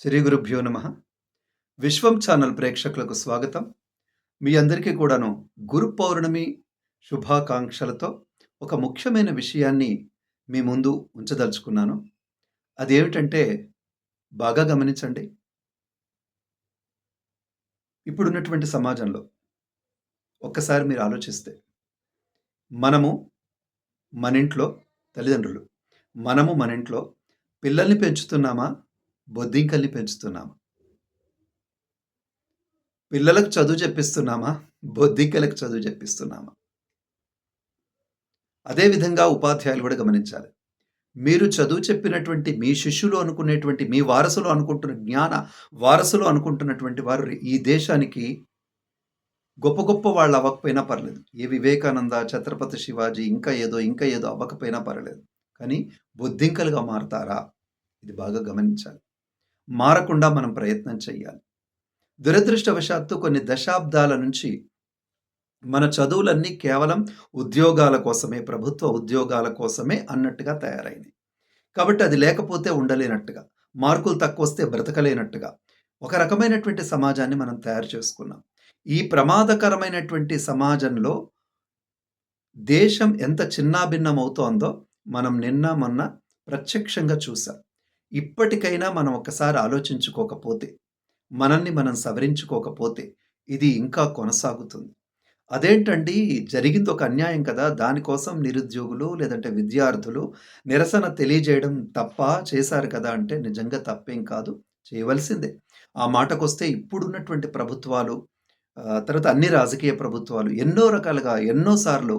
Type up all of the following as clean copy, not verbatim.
శ్రీ గురుభ్యో నమ. విశ్వం ఛానల్ ప్రేక్షకులకు స్వాగతం. మీ అందరికీ కూడాను గురు పౌర్ణమి శుభాకాంక్షలతో ఒక ముఖ్యమైన విషయాన్ని మీ ముందు ఉంచదలుచుకున్నాను. అదేమిటంటే బాగా గమనించండి. ఇప్పుడున్నటువంటి సమాజంలో ఒక్కసారి మీరు ఆలోచిస్తే మనము మనింట్లో తల్లిదండ్రులు, మనము మనింట్లో పిల్లల్ని పెంచుతున్నామా? బొద్దింకల్ని పెంచుతున్నామా? పిల్లలకు చదువు చెప్పిస్తున్నామా? బొద్దింకలకు చదువు చెప్పిస్తున్నామా? అదే విధంగా ఉపాధ్యాయులు కూడా గమనించాలి. మీరు చదువు చెప్పినటువంటి మీ శిష్యులు అనుకునేటువంటి మీ వారసులు అనుకుంటున్న జ్ఞాన వారసులు అనుకుంటున్నటువంటి వారు ఈ దేశానికి గొప్ప గొప్ప వాళ్ళు అవ్వకపోయినా పర్లేదు. ఏ వివేకానంద, ఛత్రపతి శివాజీ ఇంకా ఏదో అవ్వకపోయినా పర్లేదు. కానీ బొద్దింకలుగా మారతారా? ఇది బాగా గమనించాలి. మారకుండా మనం ప్రయత్నం చేయాలి. దురదృష్టవశాత్తు కొన్ని దశాబ్దాల నుంచి మన చదువులన్నీ కేవలం ఉద్యోగాల కోసమే, ప్రభుత్వ ఉద్యోగాల కోసమే అన్నట్టుగా తయారైనాయి. కాబట్టి అది లేకపోతే ఉండలేనట్టుగా, మార్కులు తక్కువొస్తే బ్రతకలేనట్టుగా, ఒక రకమైనటువంటి సమాజాన్ని మనం తయారు చేసుకున్నాం. ఈ ప్రమాదకరమైనటువంటి సమాజంలో దేశం ఎంత చిన్నాభిన్నమవుతోందో మనం నిన్న, మొన్న ప్రత్యక్షంగా చూసాం. ఇప్పటికైనా మనం ఒక్కసారి ఆలోచించుకోకపోతే, మనల్ని మనం సవరించుకోకపోతే ఇది ఇంకా కొనసాగుతుంది. అదేంటండి, జరిగింది ఒక అన్యాయం కదా! దానికోసం నిరుద్యోగులు లేదంటే విద్యార్థులు నిరసన తెలియజేయడం తప్పా? చేశారు కదా! అంటే నిజంగా తప్పేం కాదు. చేయవలసిందే. ఆ మాటకొస్తే ఇప్పుడున్నటువంటి ప్రభుత్వాలు, తర్వాత అన్ని రాజకీయ ప్రభుత్వాలు ఎన్నో రకాలుగా, ఎన్నో సార్లు,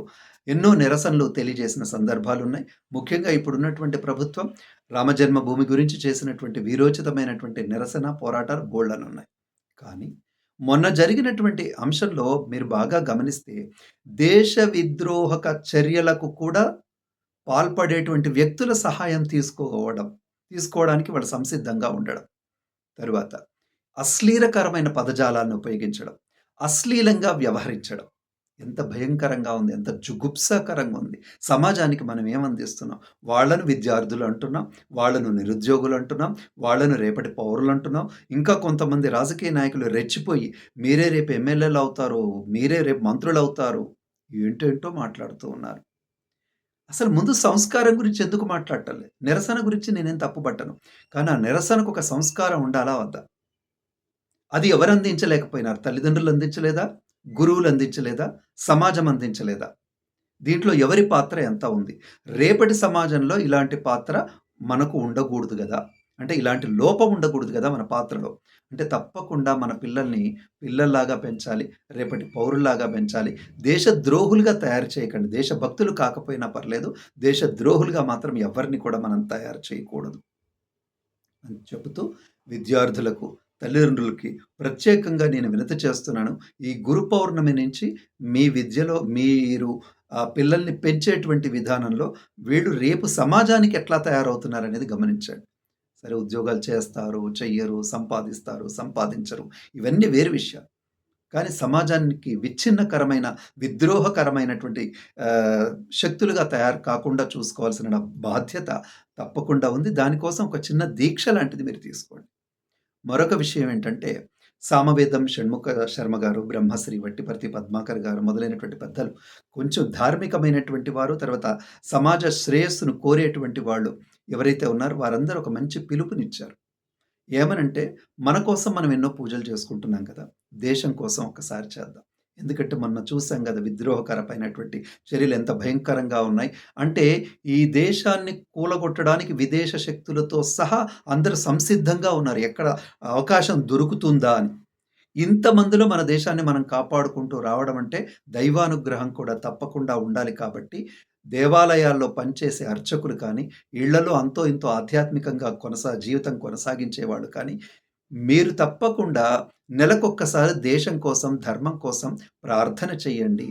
ఎన్నో నిరసనలు తెలియజేసిన సందర్భాలున్నాయి. ముఖ్యంగా ఇప్పుడున్నటువంటి ప్రభుత్వం రామజన్మభూమి గురించి చేసినటువంటి వీరోచితమైనటువంటి నిరసన, పోరాటాలు బోలెడన్నున్నాయి. కానీ మొన్న జరిగినటువంటి అంశంలో మీరు బాగా గమనిస్తే దేశ విద్రోహక చర్యలకు కూడా పాల్పడేటువంటి వ్యక్తుల సహాయం తీసుకోవడానికి వాళ్ళు సంసిద్ధంగా ఉండడం. తరువాత అశ్లీలకరమైన పదజాలాన్ని ఉపయోగించడం, అశ్లీలంగా వ్యవహరించడం. ఎంత భయంకరంగా ఉంది! ఎంత జుగుప్సాకరంగా ఉంది! సమాజానికి మనం ఏమందిస్తున్నాం? వాళ్ళను విద్యార్థులు అంటున్నాం, వాళ్ళను నిరుద్యోగులు అంటున్నాం, వాళ్ళను రేపటి పౌరులు అంటున్నాం. ఇంకా కొంతమంది రాజకీయ నాయకులు రెచ్చిపోయి మీరే రేపు ఎమ్మెల్యేలు అవుతారు, మీరే రేపు మంత్రులు అవుతారు, ఏంటేంటో మాట్లాడుతూ ఉన్నారు. అసలు ముందు సంస్కారం గురించి ఎందుకు మాట్లాడటం లేదు? నిరసన గురించి నేనేం తప్పుపట్టను. కానీ ఆ నిరసనకు ఒక సంస్కారం ఉండాలా వద్దా? అది ఎవరు అందించలేకపోయినారు? తల్లిదండ్రులు అందించలేదా? గురువులు అందించలేదా? సమాజం అందించలేదా? దీంట్లో ఎవరి పాత్ర ఎంత ఉంది? రేపటి సమాజంలో ఇలాంటి పాత్ర మనకు ఉండకూడదు గదా! అంటే ఇలాంటి లోపం ఉండకూడదు గదా మన పాత్రలో. అంటే తప్పకుండా మన పిల్లల్ని పిల్లల్లాగా పెంచాలి. రేపటి పౌరుల్లాగా పెంచాలి. దేశద్రోహులుగా తయారు చేయకండి. దేశభక్తులు కాకపోయినా పర్లేదు. దేశద్రోహులుగా మాత్రం ఎవరిని కూడా మనం తయారు చేయకూడదు అని చెబుతూ విద్యార్థులకు, తల్లిదండ్రులకి ప్రత్యేకంగా నేను వినతి చేస్తున్నాను. ఈ గురు పౌర్ణమి నుంచి మీ విద్యలో మీరు పిల్లల్ని పెంచేటువంటి విధానంలో వీళ్ళు రేపు సమాజానికి ఎట్లా తయారవుతున్నారనేది గమనించండి. సరే, ఉద్యోగాలు చేస్తారు, చెయ్యరు, సంపాదిస్తారు, సంపాదించరు, ఇవన్నీ వేరు విషయాలు. కానీ సమాజానికి విచ్ఛిన్నకరమైన, విద్రోహకరమైనటువంటి శక్తులుగా తయారు కాకుండా చూసుకోవాల్సిన బాధ్యత తప్పకుండా ఉంది. దానికోసం ఒక చిన్న దీక్ష లాంటిది మీరు తీసుకోండి. మరొక విషయం ఏంటంటే, సామవేదం షణ్ముఖ శర్మ గారు, బ్రహ్మశ్రీ వట్టిపర్తి పద్మాకర్ గారు మొదలైనటువంటి పెద్దలు కొంచెం ధార్మికమైనటువంటి వారు, తర్వాత సమాజ శ్రేయస్సును కోరేటువంటి వాళ్ళు ఎవరైతే ఉన్నారో వారందరూ ఒక మంచి పిలుపునిచ్చారు. ఏమనంటే, మన కోసం మనం ఎన్నో పూజలు చేసుకుంటున్నాం కదా! దేశం కోసం ఒక్కసారి చేద్దాం. ఎందుకంటే మొన్న చూసాం గదా! విద్రోహకరమైనటువంటి చర్యలు ఎంత భయంకరంగా ఉన్నాయి. అంటే ఈ దేశాన్ని కూలగొట్టడానికి విదేశ శక్తులతో సహా అందరూ సంసిద్ధంగా ఉన్నారు. ఎక్కడ అవకాశం దొరుకుతుందా అని. ఇంతమందిలో మన దేశాన్ని మనం కాపాడుకుంటూ రావడం అంటే దైవానుగ్రహం కూడా తప్పకుండా ఉండాలి కాబట్టి, దేవాలయాల్లో పనిచేసే అర్చకులు కానీ, ఇళ్లలో అంతో ఇంతో ఆధ్యాత్మికంగా జీవితం కొనసాగించేవాళ్ళు కానీ, మీరు తప్పకుండా నెలకొక్కసారి దేశం కోసం, ధర్మం కోసం ప్రార్థన చేయండి.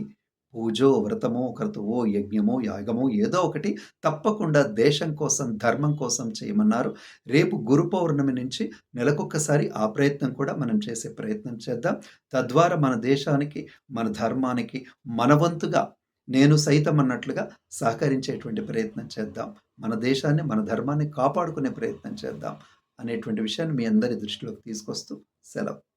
పూజో, వ్రతమో, క్రతువో, యజ్ఞమో, యాగమో ఏదో ఒకటి తప్పకుండా దేశం కోసం, ధర్మం కోసం చేయమన్నారు. రేపు గురు పౌర్ణమి నుంచి నెలకొక్కసారి ఆ ప్రయత్నం కూడా మనం చేసే ప్రయత్నం చేద్దాం. తద్వారా మన దేశానికి, మన ధర్మానికి మన వంతుగా నేను సైతం అన్నట్లుగా సహకరించేటువంటి ప్రయత్నం చేద్దాం. మన దేశాన్ని, మన ధర్మాన్ని కాపాడుకునే ప్రయత్నం చేద్దాం. అనేటువంటి విషయాన్ని మీ అందరి దృష్టిలోకి తీసుకొస్తూ సెలవు.